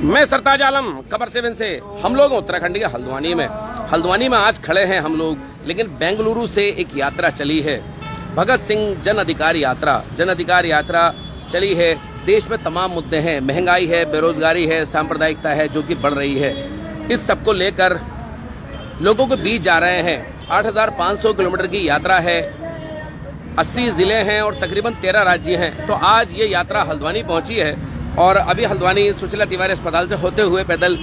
मैं सरताज आलम खबर 7 से। हम लोग उत्तराखंड के हल्द्वानी में आज खड़े हैं हम लोग, लेकिन बेंगलुरु से एक यात्रा चली है, भगत सिंह जन अधिकार यात्रा चली है। देश में तमाम मुद्दे हैं, महंगाई है, बेरोजगारी है, सांप्रदायिकता है जो कि बढ़ रही है। इस सब को लेकर लोगों के बीच जा रहे हैं। 8,500 किलोमीटर की यात्रा है, 80 जिले हैं और तकरीबन 13 राज्य हैं। तो आज ये यात्रा हल्द्वानी पहुंची है और अभी हल्द्वानी सुशीला तिवारी अस्पताल से होते हुए पैदल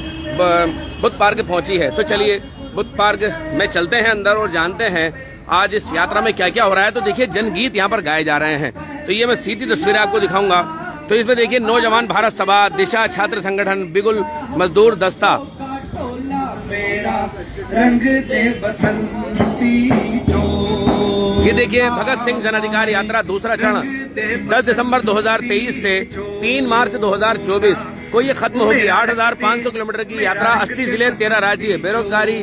बुद्ध पार्क पहुंची है। तो चलिए बुद्ध पार्क में चलते हैं अंदर और जानते हैं आज इस यात्रा में क्या क्या हो रहा है। तो देखिए जनगीत यहाँ पर गाए जा रहे हैं। तो ये मैं सीधी तस्वीरें आपको दिखाऊंगा। तो इसमें देखिए नौजवान भारत सभा, दिशा छात्र संगठन, बिगुल मजदूर दस्ता, ये देखिए भगत सिंह जन अधिकार यात्रा दूसरा चरण 10 दिसंबर 2023 से 3 मार्च 2024 को ये खत्म होगी। 8,500 किलोमीटर की यात्रा, 80 जिले, 13 राज्य। बेरोजगारी,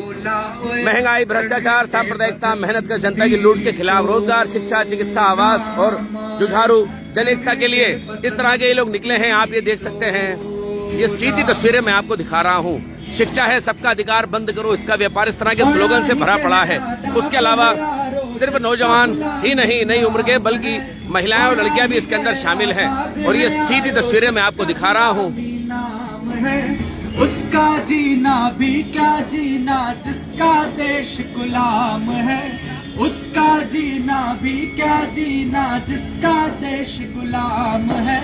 महंगाई, भ्रष्टाचार, सांप्रदायिकता, मेहनत का जनता की लूट के खिलाफ, रोजगार, शिक्षा, चिकित्सा, आवास और जुझारू जन एकता के लिए इस तरह के ये लोग निकले हैं। आप ये देख सकते हैं, ये सीधी तस्वीरें मैं आपको दिखा रहा हूँ। शिक्षा है सबका अधिकार, बंद करो इसका व्यापार, इस तरह के स्लोगन से भरा पड़ा है। उसके अलावा सिर्फ नौजवान ही नहीं, नई उम्र के बल्कि महिलाएं और लड़कियां भी इसके अंदर शामिल हैं। और ये सीधी तस्वीरें मैं आपको दिखा रहा हूँ। उसका जीना भी क्या जीना जिसका देश गुलाम है, उसका जीना भी क्या जीना जिसका देश गुलाम है।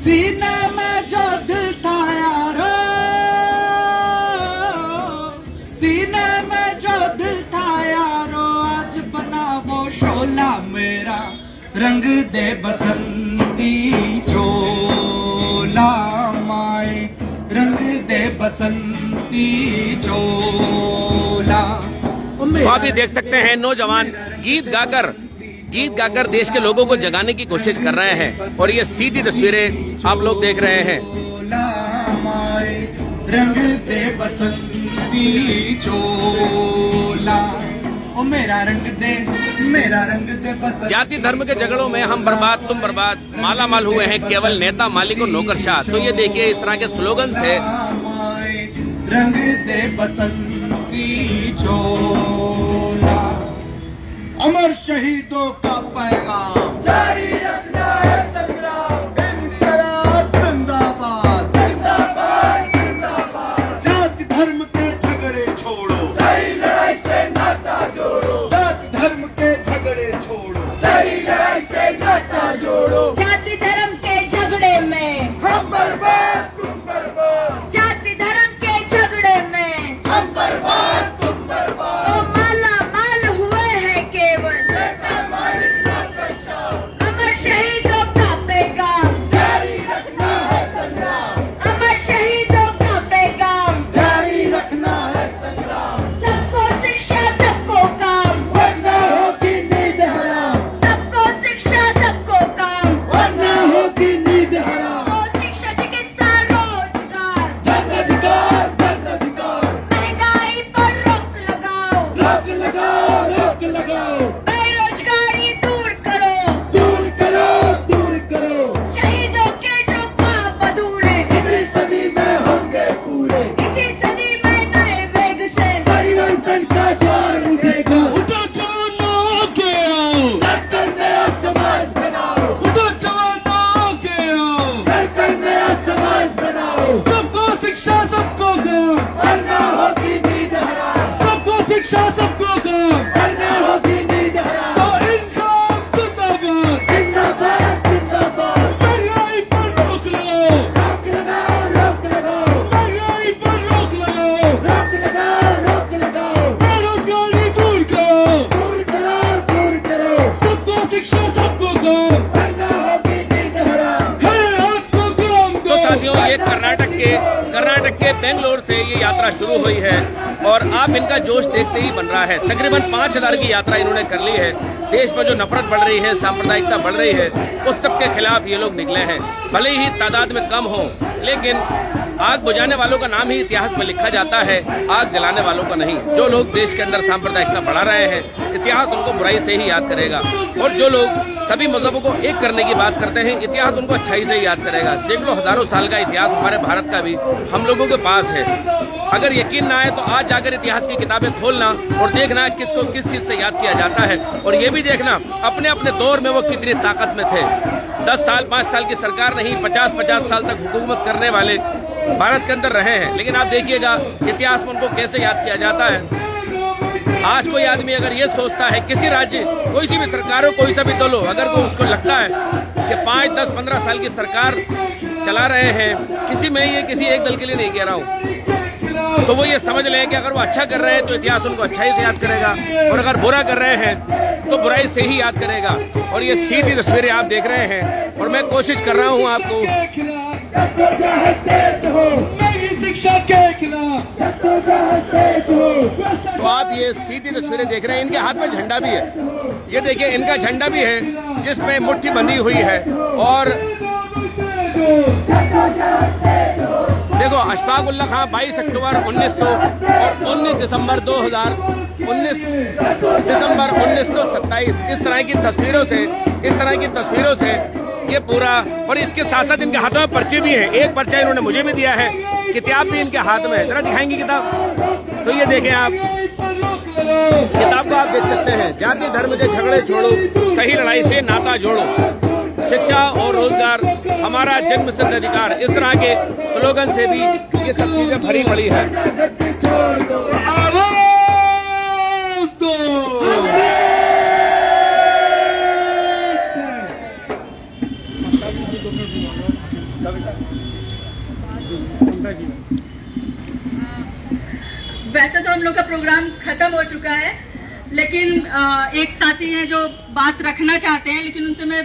सीने में जो दिल था यारो, सीने में जो दिल था यारो, आज बना वो शोला मेरा, रंग दे बसंती चोला माए, रंग दे बसंती चोला। तो आप ये देख सकते हैं नौजवान गीत गाकर देश के लोगों को जगाने की कोशिश कर रहे हैं। और ये सीधी तस्वीरें आप लोग देख रहे हैं। रंग दे बसंती चोला, ओ मेरा रंग दे बसंती। जाति धर्म के झगड़ों में हम बर्बाद तुम बर्बाद, माला माल हुए हैं केवल नेता मालिक और नौकरशाह। तो ये देखिए इस तरह के स्लोगन से रंग दे बसंती चोला। अमर शहीदों का पैगाम जारी रखना है संग्राम, इनकलाब जिंदाबाद, जिंदाबाद जिंदाबाद। जाति धर्म के झगड़े छोड़ो, सही लड़ाई से नाता जोड़ो। जाति धर्म के झगड़े छोड़ो, सही लड़ाई से नाता जोड़ो। जाति धर्म के झगड़े में हम बर्बाद तुम बर्बाद, जाति धर्म के झगड़े में हम बर्बाद तुम बर्बाद। तो माला माल हुए हैं केवल अमर शहीदों का पैगाम जारी रखना है संग्राम, अमर शहीदों का पैगाम जारी रखना है संग्राम। सबको शिक्षा सबको काम, वरना होगी नींद हराम, सबको शिक्षा सबको काम, वरना होगी नींद हराम। तो शिक्षा चिकित्सा रोजगार, जन अधिकार जन अधिकार, महंगाई पर रोक लगाओ, रोक लगाओ रोक लगाओ। बेरोजगारी दूर करो, दूर करो दूर करो। शहीदों के जो पाप अधूरे इसी सदी में होंगे पूरे, इसी सदी में नए वेग से परिवर्तन का द्वार उठेगा। उठो जवानों के आओ, लड़कर नया समाज बनाओ। उठो जवानों के आओ, लड़कर नया समाज बनाओ। सबको शिक्षा सबको काम, वरना होगी नींद हराम। सबको शिक्षा सबको काम, वरना होगी नींद हराम। तो इनकलाब जिंदाबाद, जिंदाबाद जिंदाबाद। महंगाई पर रोक लगाओ, रोक लगाओ रोक लगाओ। महंगाई पर रोक लगाओ, रोक लगाओ रोक लगाओ। बेरोजगारी दूर करो, दूर करो दूर करो। सबको शिक्षा सबको काम, वरना होगी नींद हराम। है आपको काम तो साथियों ये कर्नाटक के बेंगलोर से ये यात्रा शुरू हुई है और आप इनका जोश देखते ही बन रहा है। तकरीबन 5000 की यात्रा इन्होंने कर ली है। देश में जो नफरत बढ़ रही है, सांप्रदायिकता बढ़ रही है, उस सब के खिलाफ ये लोग निकले हैं। भले ही तादाद में कम हो, लेकिन आग बुझाने वालों का नाम ही इतिहास में लिखा जाता है, आग जलाने वालों का नहीं। जो लोग देश के अंदर सांप्रदायिकता बढ़ा रहे हैं, इतिहास उनको बुराई से ही याद करेगा। और जो लोग सभी मजहबों को एक करने की बात करते हैं, इतिहास उनको अच्छाई से ही याद करेगा। सैकड़ों हजारों साल का इतिहास हमारे भारत का भी हम लोगों के पास है। अगर यकीन ना आए तो आज जाकर इतिहास की किताबें खोलना और देखना किसको किस चीज से याद किया जाता है, और ये भी देखना अपने अपने दौर में वो कितनी ताकत में थे। 10 साल 5 साल की सरकार नहीं, 50-50 साल तक हुकूमत करने वाले भारत के अंदर रहे हैं। लेकिन आप देखिएगा इतिहास में उनको कैसे याद किया जाता है। आज कोई आदमी अगर ये सोचता है, किसी राज्य, कोई सी भी सरकार हो, कोई सा भी दल हो, अगर वो उसको लगता है कि 5, 10, 15 साल की सरकार चला रहे हैं, किसी एक दल के लिए नहीं कह रहा हूँ, तो वो ये समझ लें कि अगर वो अच्छा कर रहे हैं तो इतिहास उनको अच्छाई से याद करेगा, और अगर बुरा कर रहे हैं तो बुराई से ही याद करेगा। और ये सीधी तस्वीरें आप देख रहे हैं, और मैं कोशिश कर रहा हूँ आपको। शिक्षा के खिलाफ तो आप ये सीधी तस्वीरें देख रहे हैं। इनके हाथ में झंडा भी है, ये देखिए इनका झंडा भी है जिसमें मुट्ठी बंधी हुई है। और देखो अशफाक उल्लाह खां 22 अक्टूबर 1900 और 19 दिसंबर 1927 इस तरह की तस्वीरों से ये पूरा। और इसके साथ साथ इनके हाथों में पर्चे भी हैं। एक पर्चा इन्होंने मुझे भी दिया है, किताब भी इनके हाथ में है। जरा दिखाएंगे किताब, तो ये देखें आप, किताब को आप देख सकते हैं। जाति धर्म के झगड़े छोड़ो, सही लड़ाई से नाता जोड़ो, शिक्षा और रोजगार हमारा जन्म सिद्ध अधिकार, इस तरह के स्लोगन से भी ये सब चीजें भरी पड़ी है। वैसे तो हम लोग का प्रोग्राम खत्म हो चुका है, लेकिन एक साथी हैं जो बात रखना चाहते हैं, लेकिन उनसे मैं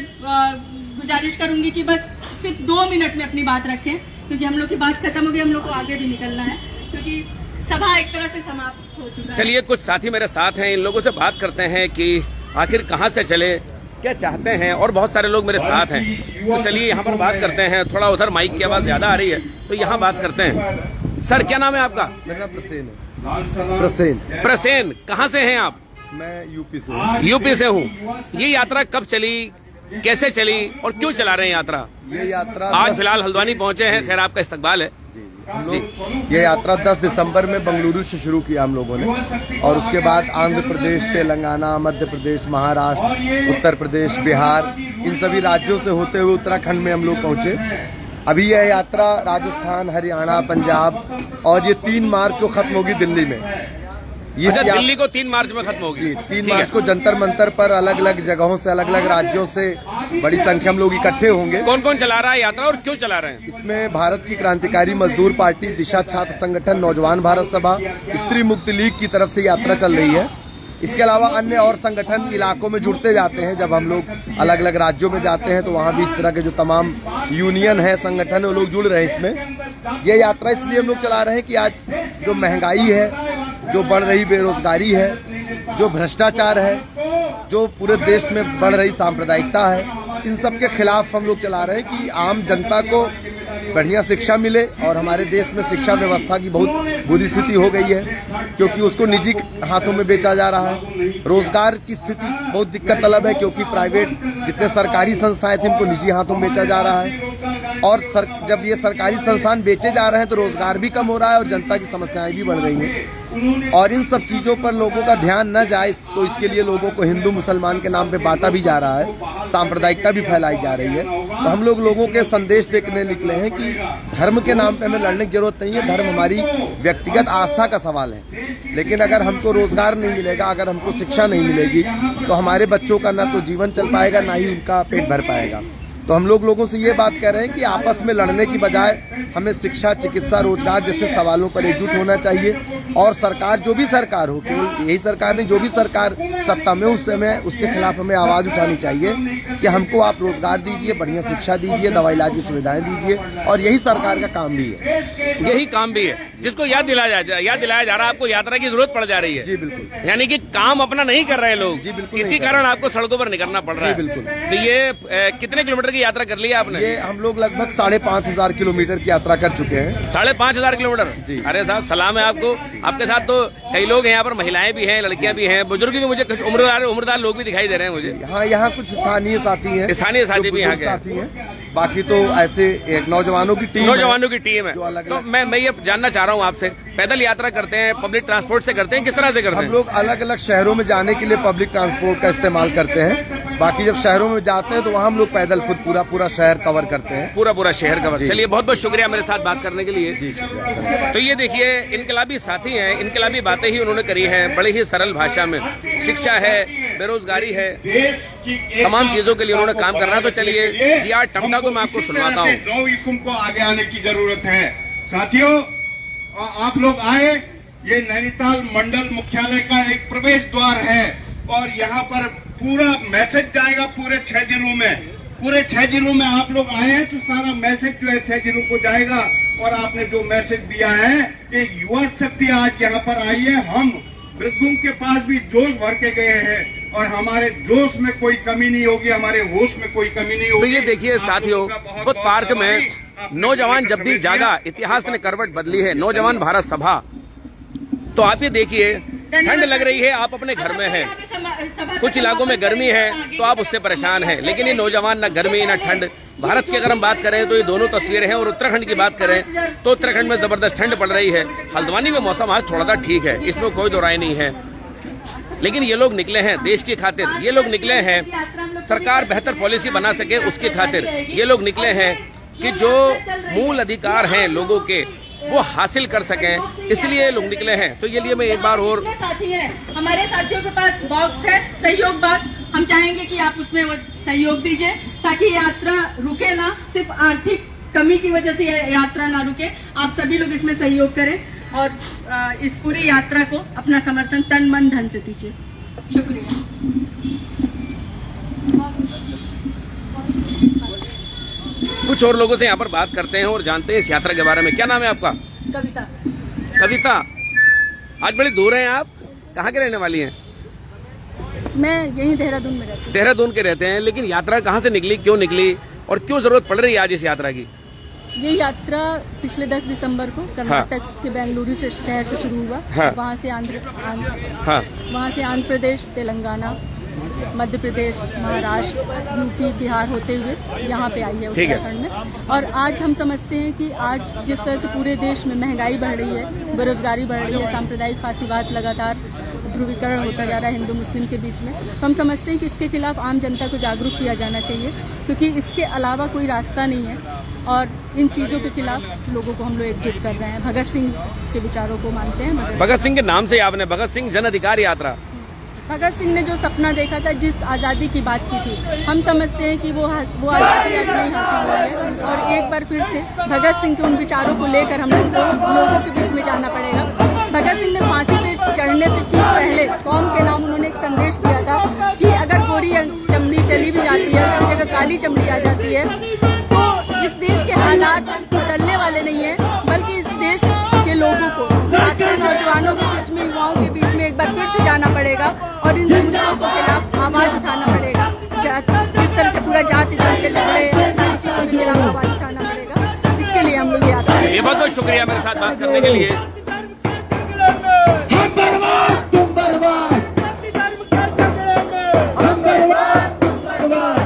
गुजारिश करूंगी कि बस सिर्फ 2 मिनट में अपनी बात रखें, क्योंकि हम लोग की बात खत्म हो गई, हम लोग को आगे भी निकलना है, क्योंकि सभा एक तरह से समाप्त हो चुका है। चलिए कुछ साथी मेरे साथ हैं, इन लोगों से बात करते हैं कि आखिर कहाँ से चले, क्या चाहते हैं, और बहुत सारे लोग मेरे साथ हैं। तो चलिए यहाँ पर बात करते हैं। थोड़ा उधर माइक की आवाज ज्यादा आ रही है, तो यहाँ बात करते हैं। सर क्या नाम है आपका? मेरा नाम प्रसेन है। प्रसेन, कहाँ से हैं आप? मैं यूपी से हूँ। ये यात्रा कब चली, कैसे चली और क्यों चला रहे हैं यात्रा? ये यात्रा आज फिलहाल हल्द्वानी पहुंचे हैं, खैर आपका इस्तकबाल है। ये यात्रा 10 दिसंबर में बेंगलुरु से शुरू किया हम लोगों ने, और उसके बाद आंध्र प्रदेश, तेलंगाना, मध्य प्रदेश, महाराष्ट्र, उत्तर प्रदेश, बिहार, इन सभी राज्यों से होते हुए उत्तराखंड में हम लोग पहुंचे। अभी यह यात्रा राजस्थान, हरियाणा, पंजाब, और ये 3 मार्च को खत्म होगी दिल्ली में। दिल्ली को 3 मार्च में खत्म होगी। 3 मार्च को जंतर मंतर पर अलग अलग जगहों से, अलग अलग राज्यों से बड़ी संख्या में लोग इकट्ठे होंगे। कौन कौन चला रहा है यात्रा और क्यों चला रहे हैं? इसमें भारत की क्रांतिकारी मजदूर पार्टी, दिशा छात्र संगठन, नौजवान भारत सभा, स्त्री मुक्ति लीग की तरफ से यात्रा चल रही है। इसके अलावा अन्य और संगठन इलाकों में जुड़ते जाते हैं। जब हम लोग अलग अलग राज्यों में जाते हैं तो वहाँ भी इस तरह के जो तमाम यूनियन है, संगठन है, वो लोग जुड़ रहे हैं इसमें। ये यात्रा इसलिए हम लोग चला रहे हैं कि आज जो महंगाई है, जो बढ़ रही बेरोजगारी है, जो भ्रष्टाचार है, जो पूरे देश में बढ़ रही सांप्रदायिकता है, इन सब के खिलाफ हम लोग चला रहे हैं कि आम जनता को बढ़िया शिक्षा मिले। और हमारे देश में शिक्षा व्यवस्था की बहुत बुरी स्थिति हो गई है, क्योंकि उसको निजी हाथों में बेचा जा रहा है। रोजगार की स्थिति बहुत दिक्कत तलब है, क्योंकि प्राइवेट जितने सरकारी संस्थाएं थी उनको निजी हाथों में बेचा जा रहा है। और जब ये सरकारी संस्थान बेचे जा रहे हैं तो रोजगार भी कम हो रहा है और जनता की समस्याएं भी बढ़ रही हैं। और इन सब चीजों पर लोगों का ध्यान न जाए, तो इसके लिए लोगों को हिंदू मुसलमान के नाम पे बांटा भी जा रहा है, सांप्रदायिकता भी फैलाई जा रही है। तो हम लोग लोगों के संदेश देने निकले हैं कि धर्म के नाम पे हमें लड़ने की जरूरत नहीं है। धर्म हमारी व्यक्तिगत आस्था का सवाल है, लेकिन अगर हमको रोजगार नहीं मिलेगा, अगर हमको शिक्षा नहीं मिलेगी, तो हमारे बच्चों का ना तो जीवन चल पाएगा, ना ही उनका पेट भर पाएगा। तो हम लोगों से ये बात कह रहे हैं कि आपस में लड़ने की बजाय हमें शिक्षा, चिकित्सा, रोजगार जैसे सवालों पर एकजुट होना चाहिए। और सरकार, जो भी सरकार हो, केवल यही सरकार नहीं, जो भी सरकार सत्ता में उस समय उसके खिलाफ हमें आवाज उठानी चाहिए कि हमको आप रोजगार दीजिए, बढ़िया शिक्षा दीजिए, दवाई इलाज की सुविधाएं दीजिए। और यही सरकार का काम भी है, यही काम भी है जिसको याद दिलाया जा रहा है। आपको यात्रा की जरूरत पड़ जा रही है। जी बिल्कुल। यानी कि काम अपना नहीं कर रहे लोग। जी बिल्कुल। इसी कारण आपको सड़कों पर निकलना पड़ रहा है। जी बिल्कुल। तो ये कितने किलोमीटर की यात्रा कर ली है आपने? ये हम लोग लगभग 5,500 किलोमीटर की यात्रा कर चुके हैं। 5,500 किलोमीटर। जी। अरे साहब, सलाम है आपको। आपके साथ तो कई लोग हैं, यहाँ पर महिलाएं भी हैं, लड़कियां भी हैं, बुजुर्ग भी, मुझे कुछ उम्रदार लोग भी दिखाई दे रहे हैं मुझे। हाँ, यहाँ कुछ स्थानीय साथी हैं, स्थानीय साथी भी यहाँ के साथी हैं। बाकी तो ऐसे एक नौजवानों की टीम है। तो मैं ये जानना चाह रहा हूँ आपसे, पैदल यात्रा करते हैं, पब्लिक ट्रांसपोर्ट से करते हैं, किस तरह से करते हैं? हम लोग अलग अलग शहरों में जाने के लिए पब्लिक ट्रांसपोर्ट का इस्तेमाल करते हैं। बाकी जब शहरों में जाते हैं तो वहाँ हम लोग पैदल खुद पूरा शहर कवर करते हैं। पूरा शहर कवर। चलिए, बहुत बहुत शुक्रिया मेरे साथ बात करने के लिए। जी शुक्रिया। तो ये देखिए, इनकलाबी साथी हैं, इनकलाबी बातें ही उन्होंने करी हैं, बड़ी ही सरल भाषा में। शिक्षा है, बेरोजगारी है, तमाम चीजों के लिए उन्होंने काम करना। तो चलिए, जी.आर. टमटा को मैं आपको सुनवाता हूँ। नौ को आगे आने की जरूरत है। साथियों, आप लोग आए। ये नैनीताल मंडल मुख्यालय का एक प्रवेश द्वार है और यहाँ पर पूरा मैसेज जाएगा पूरे 6 जिलों में। पूरे 6 जिलों में आप लोग आए हैं तो सारा मैसेज जो है 6 जिलों को जाएगा। और आपने जो मैसेज दिया है, एक युवा शक्ति आज यहाँ पर आई है। हम वृद्धों के पास भी जोश भर के गए हैं और हमारे जोश में कोई कमी नहीं होगी, हमारे होश में कोई कमी नहीं होगी। तो ये देखिए साथियों, खुद पार्क में नौजवान जब भी जागा, इतिहास ने करवट बदली है। नौजवान भारत सभा, तो आप ये देखिए, ठंड लग रही है, आप अपने घर में हैं, कुछ इलाकों में गर्मी है तो आप उससे परेशान हैं, लेकिन ये नौजवान न गर्मी न ठंड। भारत की अगर हम बात करें तो ये दोनों तस्वीरें हैं। और उत्तराखंड की बात करें तो उत्तराखंड में जबरदस्त ठंड पड़ रही है। हल्द्वानी में मौसम आज थोड़ा सा ठीक है, इसमें कोई दो राय नहीं है। लेकिन ये लोग निकले हैं देश की खातिर, ये लोग निकले हैं सरकार बेहतर पॉलिसी बना सके उसकी खातिर। ये लोग निकले हैं कि जो मूल अधिकार हैं लोगों के वो हासिल कर सकें, इसलिए लोग निकले हैं। तो ये लिए मैं एक बार और, साथी हैं, हमारे साथियों के पास बॉक्स है, सहयोग बॉक्स। हम चाहेंगे कि आप उसमें वो सहयोग दीजिए ताकि यात्रा रुके ना, सिर्फ आर्थिक कमी की वजह से यात्रा ना रुके। आप सभी लोग इसमें सहयोग करें और इस पूरी यात्रा को अपना समर्थन तन मन धन से दीजिए। शुक्रिया। कुछ और लोगों से यहाँ पर बात करते हैं और जानते हैं इस यात्रा के बारे में। क्या नाम है आपका? कविता। कविता, आज बड़ी दूर हैं आप, कहाँ के रहने वाली हैं? मैं यहीं देहरादून में रहती हूँ। देहरादून के रहते हैं, लेकिन यात्रा कहाँ से निकली, क्यों निकली और क्यों जरूरत पड़ रही है आज इस यात्रा की? ये यात्रा पिछले 10 दिसंबर को कर्नाटक के बेंगलुरु से शहर से शुरू हुआ। हाँ। वहाँ से आंध्र प्रदेश, तेलंगाना, मध्य प्रदेश, महाराष्ट्र, यूपी, बिहार होते हुए यहाँ पे आई है उत्तराखंड में। और आज हम समझते हैं कि आज जिस तरह से पूरे देश में महंगाई बढ़ रही है, बेरोजगारी बढ़ रही है, सांप्रदायिक फासीवाद लगातार ध्रुवीकरण होता जा रहा है हिंदू मुस्लिम के बीच में, तो हम समझते हैं कि इसके खिलाफ आम जनता को जागरूक किया जाना चाहिए, क्योंकि इसके अलावा कोई रास्ता नहीं है। और इन चीज़ों के खिलाफ लोगों को हम लोग एकजुट कर रहे हैं। भगत सिंह के विचारों को मानते हैं। भगत सिंह के नाम से आपने, भगत सिंह जन अधिकार यात्रा, भगत सिंह ने जो सपना देखा था, जिस आज़ादी की बात की थी, हम समझते हैं कि वो आज़ादी आज नहीं हासिल हुई है। और एक बार फिर से भगत सिंह के उन विचारों को लेकर हम लोगों के बीच में जाना पड़ेगा। भगत सिंह ने फांसी पे चढ़ने से ठीक पहले कौम के नाम उन्होंने एक संदेश दिया था कि अगर गोरी चमड़ी चली भी जाती है, उसकी जगह काली चमड़ी आ जाती है, तो इस देश के हालात बदलने वाले नहीं है, बल्कि इस देश के लोगों को, नौजवानों के बीच में, युवाओं के बीच में एक बार फिर से जाना पड़ेगा और इन मुद्दों के खिलाफ आवाज उठाना पड़ेगा। जिस तरह से पूरा जाति धर्म के झगड़े, सारी चीजों के खिलाफ आवाज उठाना पड़ेगा। इसके लिए हम लोग यात्रा। ये बहुत बहुत शुक्रिया मेरे साथ बात करने के लिए। हम बर्बाद, तुम बर्बाद, हम बर्बाद, तुम बर्बाद,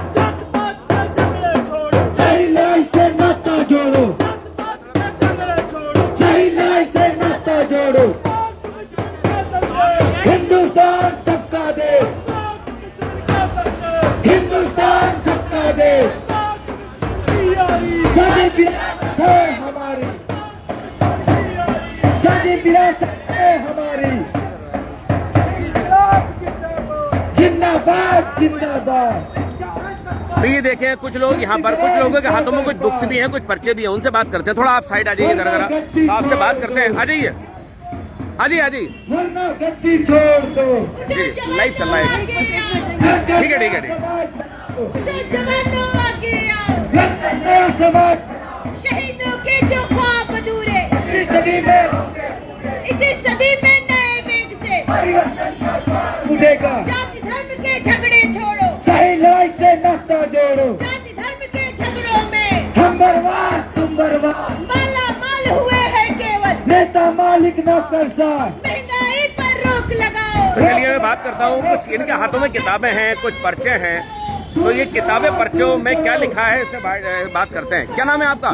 सही लड़ाई से नाता जोड़ो, सही लड़ाई से नाता जोड़ो। हिंदुस्तान सबका देश, हिंदुस्तान सबका देश, सदी विरासत है हमारी, सदी विरासत है हमारी। जिंदाबाद, जिंदाबाद, तो ये देखें कुछ लोग यहाँ पर, कुछ लोगों के हाथों में कुछ बुक्स भी हैं, कुछ पर्चे भी हैं, उनसे बात करते हैं। थोड़ा आप साइड आ जाइए, जरा आपसे बात करते हैं। आ जाइए, आ जाइए, आ जाइए। वरना गद्दी छोड़ दो। जी लाइव चल रहा है। ठीक है, ठीक है, ठीक है। जवानों आगे आओ, नया समाज शहीदों के जो ख्वाब अधूरे, इसी सदी में इसी सदी में नए वेग से उठेगा। जाति धर्म के झगड़े छोड़ो, सही लड़ाई से नाता जोड़ो। जाति धर्म के झगड़ों में हम बर्बाद तुम बर्बाद, माला माल हुए हैं केवल, नेता मालिक नौकरशाह। महंगाई पर रोक लगाओ। तो चलिए मैं बात करता हूँ। कुछ इनके हाथों में किताबें हैं, कुछ पर्चे हैं। तो ये किताबें पर्चों में क्या लिखा है, इससे बात करते हैं। क्या नाम है आपका?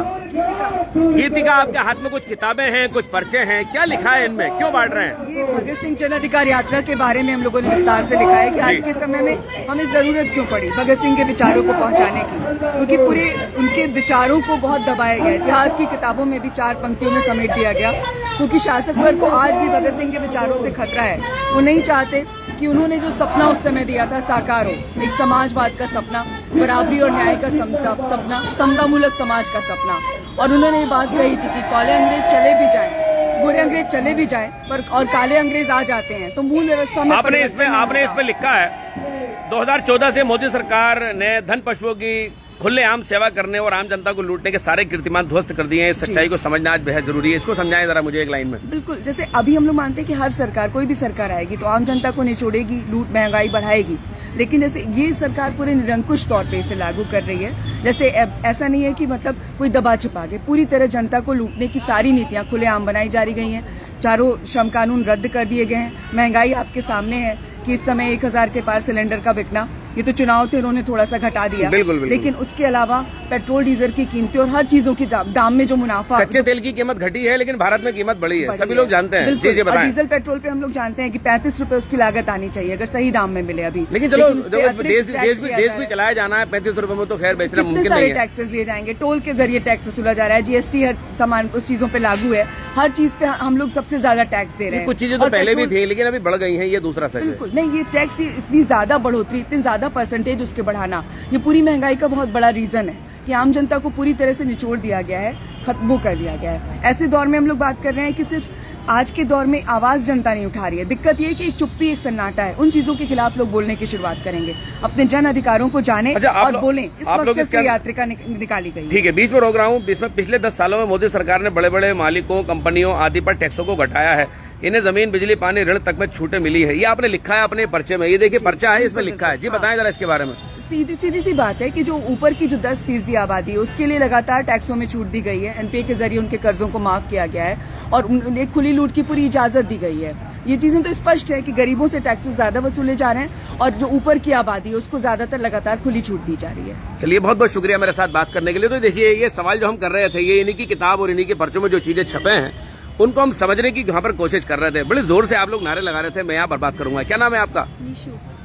गीतिका। आपके हाथ में कुछ किताबें हैं, कुछ पर्चे हैं, क्या लिखा है इनमें, क्यों बांट रहे हैं? ये भगत सिंह जन अधिकार यात्रा के बारे में हम लोगों ने विस्तार से लिखा है कि आज के समय में हमें जरूरत क्यों पड़ी भगत सिंह के विचारों को पहुंचाने की, क्योंकि पूरे उनके विचारों को बहुत दबाया गया। इतिहास की किताबों में भी 4 पंक्तियों में समेट दिया गया, क्योंकि शासक वर्ग को आज भी भगत सिंह के विचारों से खतरा है। वो नहीं चाहते कि उन्होंने जो सपना उस समय दिया था साकार हो, एक समाजवाद का सपना, बराबरी और न्याय का सपना, समतामूलक समाज का सपना। और उन्होंने ये बात कही थी कि काले अंग्रेज चले भी जाएं, गोरे अंग्रेज चले भी जाएं, पर और काले अंग्रेज आ जाते हैं तो मूल व्यवस्था में आपने इसमें लिखा है 2014 से मोदी सरकार ने धन पशुओं की खुलेआम सेवा करने और आम जनता को लूटने के सारे कीर्तिमान ध्वस्त कर दिए हैं। इस सच्चाई को समझना आज बेहद जरूरी है। इसको समझाएं जरा मुझे एक लाइन में। बिल्कुल, जैसे अभी हम लोग मानते हैं कि हर सरकार, कोई भी सरकार आएगी तो आम जनता को निचोड़ेगी, लूट महंगाई बढ़ाएगी, लेकिन जैसे ये सरकार पूरे निरंकुश तौर पे इसे लागू कर रही है। जैसे ऐसा नहीं है कि मतलब कोई दबा छिपा के, पूरी तरह जनता को लूटने की सारी नीतियां खुलेआम बनाई जा रही गई हैं। चारों श्रम कानून रद्द कर दिए गए हैं। महंगाई आपके सामने है कि इस समय 1000 के पार सिलेंडर का बिकना, ये तो चुनाव थे, उन्होंने थोड़ा सा घटा दिया। बिल्कुल। लेकिन उसके अलावा पेट्रोल डीजल की कीमतें और हर चीजों की दाम में जो मुनाफा, कच्चे तेल की कीमत घटी है लेकिन भारत में कीमत बढ़ी है, सभी लोग जानते हैं। जी और डीजल पेट्रोल पे हम लोग जानते हैं कि 35 रुपए उसकी लागत आनी चाहिए अगर सही दाम में मिले अभी। लेकिन चलो उस पे अतिरिक्त देश टैक्स भी चलाया जाना है, 35 रुपए में तो खैर बेचना कितने मुमकिन सारे नहीं है। टैक्सेस लिए जाएंगे, टोल के जरिए टैक्स वसूला जा रहा है, जीएसटी हर सामान उस चीजों पे लागू है, हर चीज पे हम लोग सबसे ज्यादा टैक्स दे रहे हैं। कुछ चीजें तो और पहले भी पेट्रोल- थी लेकिन अभी बढ़ गई हैं, ये दूसरा सच है। बिल्कुल नहीं, ये टैक्स इतनी ज्यादा बढ़ोतरी, इतनी ज्यादा परसेंटेज उसके बढ़ाना, ये पूरी महंगाई का बहुत बड़ा रीजन है कि आम जनता को पूरी तरह से निचोड़ दिया गया है, खत्म कर दिया गया है। ऐसे दौर में हम लोग बात कर रहे हैं कि सिर्फ आज के दौर में आवाज जनता नहीं उठा रही है। दिक्कत ये है कि एक चुप्पी, एक सन्नाटा है। उन चीजों के खिलाफ लोग बोलने की शुरुआत करेंगे, अपने जन अधिकारों को जाने और बोलें। इस मकसद से यात्रा निकाली गई। ठीक है, बीच में रोक रहा हूँ। इसमें पिछले 10 सालों में मोदी सरकार ने बड़े बड़े मालिकों, कंपनियों आदि पर टैक्सों को घटाया है। इन्हें जमीन, बिजली, पानी, ऋण तक में छूटें मिली है। ये आपने लिखा है अपने पर्चे में, ये देखिए पर्चा है, इसमें लिखा है। जी बताएं जरा इसके बारे में। सीधी सी बात है कि जो ऊपर की जो 10% आबादी है उसके लिए लगातार टैक्सों में छूट दी गई है। एनपीए के जरिए उनके कर्जों को माफ किया गया है और एक खुली लूट की पूरी इजाजत दी गई है। ये चीजें तो स्पष्ट है कि गरीबों से टैक्सेस ज्यादा वसूले जा रहे हैं और जो ऊपर की आबादी है उसको ज्यादातर लगातार खुली छूट दी जा रही है। चलिए, बहुत बहुत शुक्रिया मेरे साथ बात करने के लिए। तो देखिए, ये सवाल जो हम कर रहे थे, ये इन्हीं की किताब और इन्हीं के पर्चों में जो चीजें छपे हैं उनको हम समझने की यहाँ पर कोशिश कर रहे थे। बड़े जोर से आप लोग नारे लगा रहे थे, मैं यहाँ पर बात करूंगा। क्या नाम है आपका?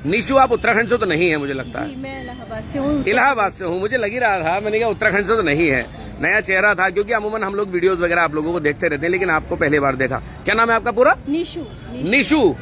निशु। आप उत्तराखंड से तो नहीं है मुझे लगता है। मैं इलाहाबाद से हूँ। इलाहाबाद से हूँ, मुझे लग ही रहा था। मैंने कहा उत्तराखंड से तो नहीं है, नया चेहरा था, क्योंकि अमूमन हम लोग वीडियोस वगैरह आप लोगों को देखते रहते हैं, लेकिन आपको पहली बार देखा। क्या नाम है आपका पूरा? निशु।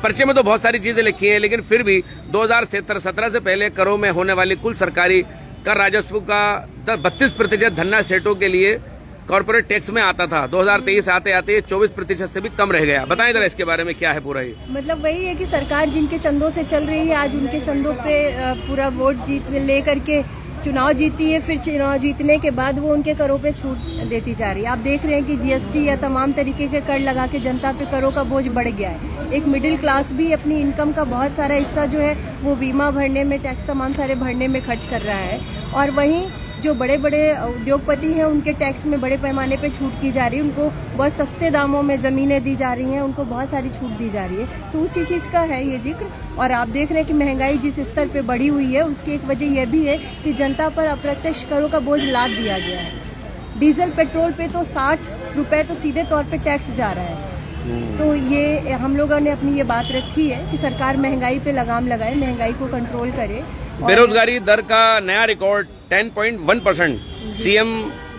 पर्चे में तो बहुत सारी चीजें लिखी हैं, लेकिन फिर भी 2017 से पहले करों में होने वाली कुल सरकारी कर राजस्व का 32% धन्ना सेठों के लिए कॉर्पोरेट टैक्स में आता था। 2023 आते आते 24% से भी कम रह गया। बताएं जरा इसके बारे में, क्या है पूरा ये? मतलब वही है कि सरकार जिनके चंदों से चल रही है, आज उनके चंदों पे पूरा वोट ले करके चुनाव जीती है, फिर चुनाव जीतने के बाद वो उनके करों पे छूट देती जा रही है। आप देख रहे हैं कि जीएसटी या तमाम तरीके के कर लगा के जनता पे करों का बोझ बढ़ गया है। एक मिडिल क्लास भी अपनी इनकम का बहुत सारा हिस्सा जो है वो बीमा भरने में, टैक्स तमाम सारे भरने में खर्च कर रहा है, और वहीं जो बड़े बड़े उद्योगपति हैं उनके टैक्स में बड़े पैमाने पे छूट की जा रही है। उनको बहुत सस्ते दामों में जमीनें दी जा रही हैं, उनको बहुत सारी छूट दी जा रही है। तो उसी चीज़ का है ये जिक्र। और आप देख रहे हैं कि महंगाई जिस स्तर पे बढ़ी हुई है उसकी एक वजह यह भी है कि जनता पर अप्रत्यक्ष करों का बोझ लाद दिया गया है। डीजल पेट्रोल पे तो 60 रुपए तो सीधे तौर पे टैक्स जा रहा है। तो ये हम लोगों ने अपनी ये बात रखी है कि सरकार महंगाई पे लगाम लगाए, महंगाई को कंट्रोल करे। बेरोजगारी दर का नया रिकॉर्ड 10.1%। सीएम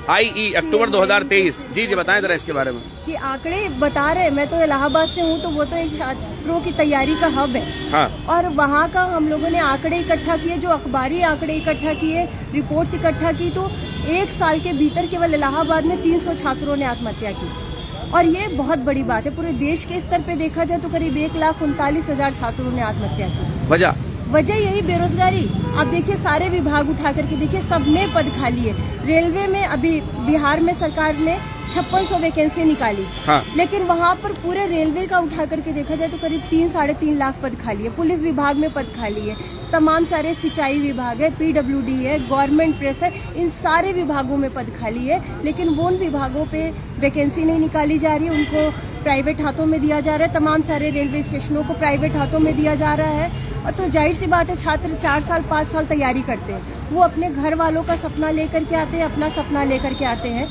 IE अक्टूबर 2023। जी जी बताएं जरा इसके बारे में। कि आंकड़े बता रहे, मैं तो इलाहाबाद से हूँ, तो वो तो एक छात्रों की तैयारी का हब है। हाँ। और वहाँ का हम लोगों ने आंकड़े इकट्ठा किए, जो अखबारी आंकड़े इकट्ठा किए, रिपोर्ट्स इकट्ठा की, तो एक साल के भीतर केवल इलाहाबाद में 300 छात्रों ने आत्महत्या की। और ये बहुत बड़ी बात है। पूरे देश के स्तर पे देखा जाए तो करीब 1,39,000 छात्रों ने आत्महत्या की। वजह यही बेरोजगारी। अब देखिए सारे विभाग उठा करके देखिए, सब में पद खाली है। रेलवे में अभी बिहार में सरकार ने 5600 वैकेंसी निकाली। हाँ। लेकिन वहाँ पर पूरे रेलवे का उठा करके देखा जाए तो करीब 3-3.5 लाख पद खाली है। पुलिस विभाग में पद खाली है, तमाम सारे सिंचाई विभाग है, PWD है, गवर्नमेंट प्रेस है, इन सारे विभागों में पद खाली है। लेकिन वो उन विभागों पे वैकेंसी नहीं निकाली जा रही है, उनको प्राइवेट हाथों में दिया जा रहा है। तमाम सारे रेलवे स्टेशनों को प्राइवेट हाथों में दिया जा रहा है। और तो जाहिर सी बात है, छात्र 4 साल 5 साल तैयारी करते हैं, वो अपने घर वालों का सपना लेकर के आते हैं, अपना सपना लेकर के आते हैं।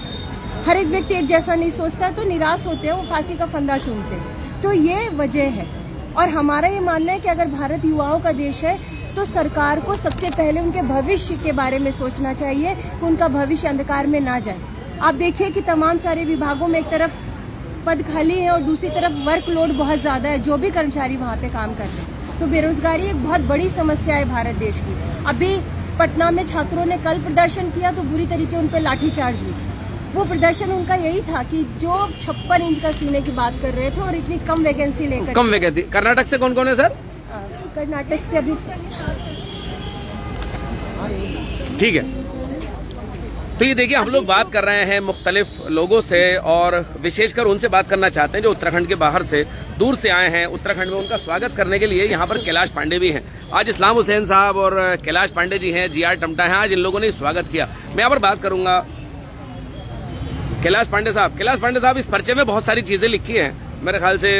हर एक व्यक्ति एक जैसा नहीं सोचता है, तो निराश होते हैं, वो फांसी का फंदा चूमते हैं। तो ये वजह है। और हमारा ये मानना है कि अगर भारत युवाओं का देश है तो सरकार को सबसे पहले उनके भविष्य के बारे में सोचना चाहिए कि उनका भविष्य अंधकार में ना जाए। आप देखिए कि तमाम सारे विभागों में एक तरफ पद खाली है और दूसरी तरफ वर्कलोड बहुत ज्यादा है, जो भी कर्मचारी वहाँ पे काम करते हैं। तो बेरोजगारी एक बहुत बड़ी समस्या है भारत देश की। अभी पटना में छात्रों ने कल प्रदर्शन किया तो बुरी तरीके उन पर लाठीचार्ज हुई। वो प्रदर्शन उनका यही था कि जो 56 इंच का सीने की बात कर रहे थे और इतनी कम वैकेंसी लेकर। कम वैकेंसी। कर्नाटक से कौन कौन है सर? कर्नाटक से अभी ठीक है। तो ये देखिए, हम लोग बात कर रहे हैं मुख्तलिफ लोगों से और विशेषकर उनसे बात करना चाहते हैं जो उत्तराखंड के बाहर से दूर से आए हैं। उत्तराखंड में उनका स्वागत करने के लिए यहाँ पर कैलाश पांडे भी हैं। आज इस्लाम हुसैन साहब और कैलाश पांडे जी हैं, GR टमटा हैं, आज इन लोगों ने स्वागत किया। मैं यहाँ पर बात करूंगा कैलाश पांडे साहब। कैलाश पांडे साहब, इस पर्चे में बहुत सारी चीजें लिखी हैं मेरे ख्याल से।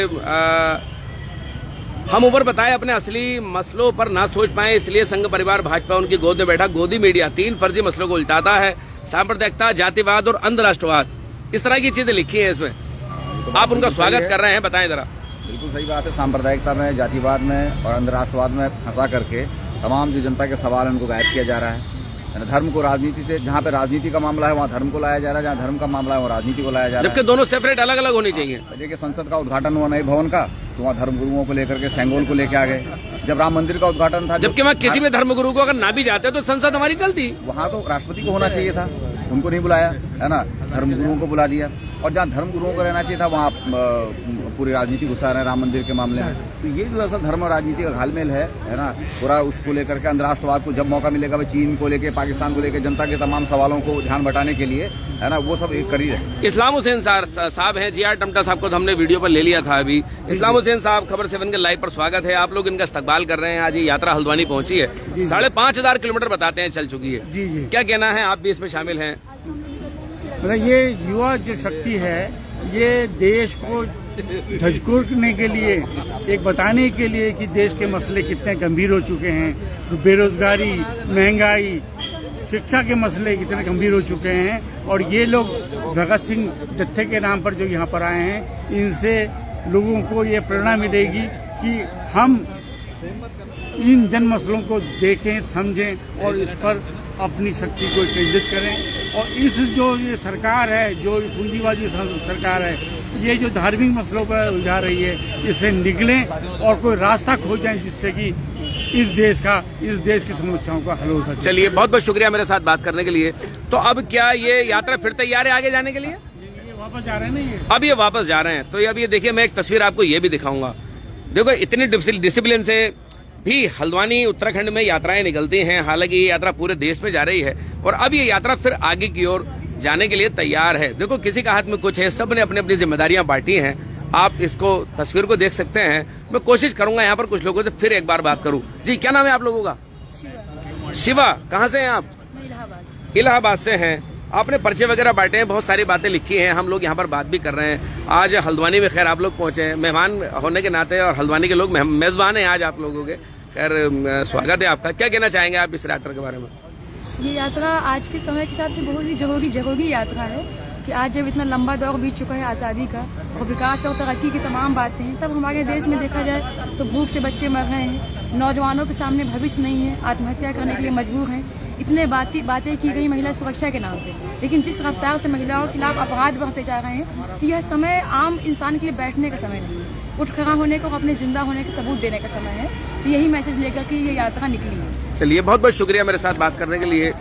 हम ऊपर बताए अपने असली मसलों पर ना सोच पाए, इसलिए संघ परिवार भाजपा उनकी गोद में बैठा। गोदी मीडिया 3 फर्जी मसलों को उल्टाता है, सांप्रदायिकता, जातिवाद और अंधराष्ट्रवाद, इस तरह की चीजें लिखी हैं इसमें। आप उनका स्वागत कर रहे हैं, बताएं जरा। बिल्कुल सही बात है। सांप्रदायिकता में, जातिवाद में और अंधराष्ट्रवाद में फंसा करके तमाम जो जनता के सवाल उनको गायब किया जा रहा है। धर्म को राजनीति से, जहाँ पे राजनीति का मामला है वहाँ धर्म को लाया जा रहा है, जहाँ धर्म का मामला है वहाँ राजनीति को लाया जा रहा है, जबकि दोनों सेपरेट अलग अलग होनी चाहिए। देखिए, संसद का उद्घाटन हुआ नए भवन का, तो वहाँ धर्म गुरुओं को लेकर के सेंगोल को लेके आ गए। जब राम मंदिर का उद्घाटन था, जबकि वहाँ किसी भी धर्म गुरु को अगर ना भी जाते तो संसद हमारी चलती। वहाँ तो राष्ट्रपति को होना चाहिए था, उनको नहीं बुलाया, है ना, धर्म गुरुओं को बुला दिया। और जहाँ धर्म गुरुओं को रहना चाहिए था वहाँ पूरी राजनीति घुसा रहे राम मंदिर के मामले में। तो ये जो दरअसल धर्म और राजनीति का घालमेल है ना, पूरा उसको लेकर के अंतर्राष्ट्रवाद को जब मौका मिलेगा वह चीन को लेकर, पाकिस्तान को लेकर, जनता के तमाम सवालों को ध्यान बटाने के लिए, है ना, वो सब एक करी है। इस्लाम हुसैन साहब हैं, GR टमटा साहब को तो हमने वीडियो पर ले लिया था अभी। इस्लाम हुसैन साहब, खबर 7 के लाइव पर स्वागत है। आप लोग इनका इस्तकबाल कर रहे हैं। आज ये यात्रा हल्द्वानी पहुंची है, 5,500 किलोमीटर बताते हैं चल चुकी है। जी जी, क्या कहना है, आप भी इसमें शामिल हैं? मतलब ये युवा जो शक्ति है, ये देश को झकझोरने के लिए, एक बताने के लिए कि देश के मसले कितने गंभीर हो चुके हैं, बेरोजगारी, महंगाई, शिक्षा के मसले कितने गंभीर हो चुके हैं। और ये लोग भगत सिंह जत्थे के नाम पर जो यहाँ पर आए हैं, इनसे लोगों को ये प्रेरणा मिलेगी कि हम इन जन मसलों को देखें, समझें और इस पर अपनी शक्ति को केंद्रित करें। और इस जो ये सरकार है, जो पूंजीवादी सरकार है, ये जो धार्मिक मसलों पर उलझा रही है, इससे निकलें और कोई रास्ता खोजें जिससे कि इस देश की समस्याओं का हल हो सके। चलिए, बहुत बहुत शुक्रिया मेरे साथ बात करने के लिए। तो अब क्या ये यात्रा फिर तैयार है आगे जाने के लिए? ये वापस जा रहे हैं ना, ये अब ये वापस जा रहे हैं। तो अब ये देखिए, मैं एक तस्वीर आपको ये भी दिखाऊंगा। देखो, इतनी डिसिप्लिन से भी हल्द्वानी उत्तराखंड में यात्राएं निकलती हैं। हालांकि ये यात्रा पूरे देश में जा रही है और अब ये यात्रा फिर आगे की ओर जाने के लिए तैयार है। देखो, किसी का हाथ में कुछ है, सब ने अपनी अपनी जिम्मेदारियां बांटी हैं। आप इसको तस्वीर को देख सकते हैं। मैं कोशिश करूंगा यहाँ पर कुछ लोगों से फिर एक बार बात करूं। जी, क्या नाम है आप लोगों का? शिवा। कहाँ से हैं आप? इलाहाबाद से हैं। आपने पर्चे वगैरह बांटे हैं, बहुत सारी बातें लिखी हैं, हम लोग यहाँ पर बात भी कर रहे हैं। आज हल्द्वानी में खैर आप लोग पहुंचे हैं मेहमान होने के नाते, और हल्द्वानी के लोग मेजबान हैं आज आप लोगों के। खैर, स्वागत है आपका। क्या कहना चाहेंगे आप इस यात्रा के बारे में? ये यात्रा आज के समय के हिसाब से बहुत ही जरूरी यात्रा है कि आज जब इतना लंबा दौर बीत चुका है आज़ादी का और विकास और तरक्की की तमाम बातें हैं, तब हमारे देश में देखा जाए तो भूख से बच्चे मर रहे हैं, नौजवानों के सामने भविष्य नहीं है, आत्महत्या करने के लिए मजबूर हैं। इतने बातें की गई महिला सुरक्षा के नाम पे, लेकिन जिस रफ्तार से महिलाओं के खिलाफ अपराध बढ़ते जा रहे हैं, तो यह समय आम इंसान के लिए बैठने का समय नहीं है, उठ खड़ा होने का और अपने जिंदा होने का सबूत देने का समय है। तो यही मैसेज लेकर के ये यात्रा निकली है। चलिए, बहुत बहुत शुक्रिया मेरे साथ बात करने के लिए।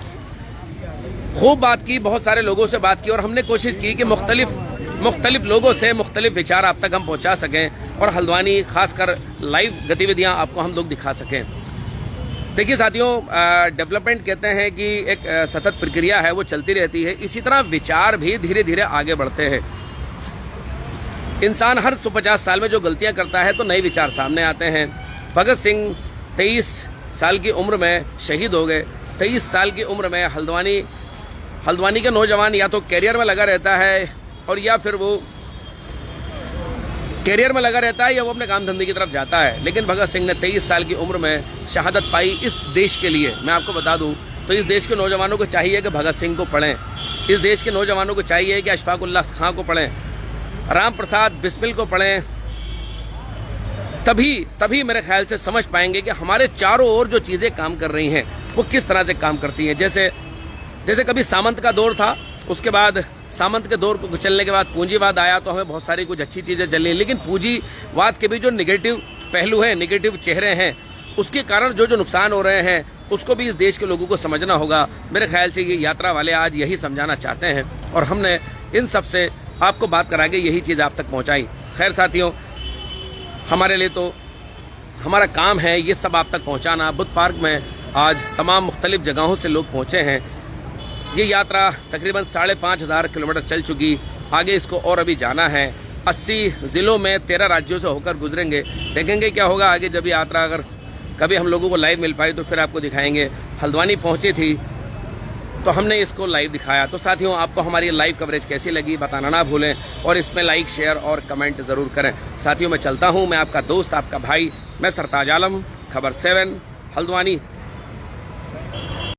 खूब बात की, बहुत सारे लोगों से बात की और हमने कोशिश की कि मुख्तलिफ लोगों से मुख्तलिफ विचार आप तक हम पहुंचा सकें और हल्द्वानी खासकर लाइव गतिविधियां आपको हम लोग दिखा सकें। देखिए साथियों, डेवलपमेंट कहते हैं कि एक सतत प्रक्रिया है, वो चलती रहती है। इसी तरह विचार भी धीरे धीरे आगे बढ़ते हैं। इंसान हर 150 साल में जो गलतियां करता है तो नए विचार सामने आते हैं। भगत सिंह 23 साल की उम्र में शहीद हो गए। 23 साल की उम्र में हल्द्वानी का नौजवान या तो कैरियर में लगा रहता है और या फिर वो कैरियर में लगा रहता है या वो अपने काम धंधे की तरफ जाता है। लेकिन भगत सिंह ने 23 साल की उम्र में शहादत पाई इस देश के लिए। मैं आपको बता दूं तो इस देश के नौजवानों को चाहिए कि भगत सिंह को पढ़ें, इस देश के नौजवानों को चाहिए कि अशफाक उल्लाह खां को पढ़ें, राम प्रसाद बिस्मिल को पढ़ें। तभी मेरे ख्याल से समझ पाएंगे कि हमारे चारों ओर जो चीजें काम कर रही हैं वो किस तरह से काम करती हैं। जैसे कभी सामंत का दौर था, उसके बाद सामंत के दौर को चलने के बाद पूंजीवाद आया तो हमें बहुत सारी कुछ अच्छी चीजें चल रही, लेकिन पूंजीवाद के भी जो निगेटिव पहलू हैं, निगेटिव चेहरे हैं, उसके कारण जो नुकसान हो रहे हैं उसको भी इस देश के लोगों को समझना होगा। मेरे ख्याल से ये यात्रा वाले आज यही समझाना चाहते हैं और हमने इन सब से आपको बात करा के यही चीज आप तक पहुंचाई। खैर साथियों, हमारे लिए तो हमारा काम है ये सब आप तक पहुंचाना। बुद्ध पार्क में आज तमाम मुख्तलिफ जगहों से लोग पहुंचे हैं। ये यात्रा तकरीबन 5,500 किलोमीटर चल चुकी, आगे इसको और अभी जाना है। 80 जिलों में 13 राज्यों से होकर गुजरेंगे। देखेंगे क्या होगा आगे। जब यात्रा अगर कभी हम लोगों को लाइव मिल पाई तो फिर आपको दिखाएंगे। हल्द्वानी पहुंची थी तो हमने इसको लाइव दिखाया। तो साथियों, आपको हमारी लाइव कवरेज कैसी लगी बताना ना भूलें और इसमें लाइक, शेयर और कमेंट जरूर करें। साथियों, मैं चलता हूं। मैं आपका दोस्त, आपका भाई, मैं सरताज आलम, खबर 7 हल्द्वानी।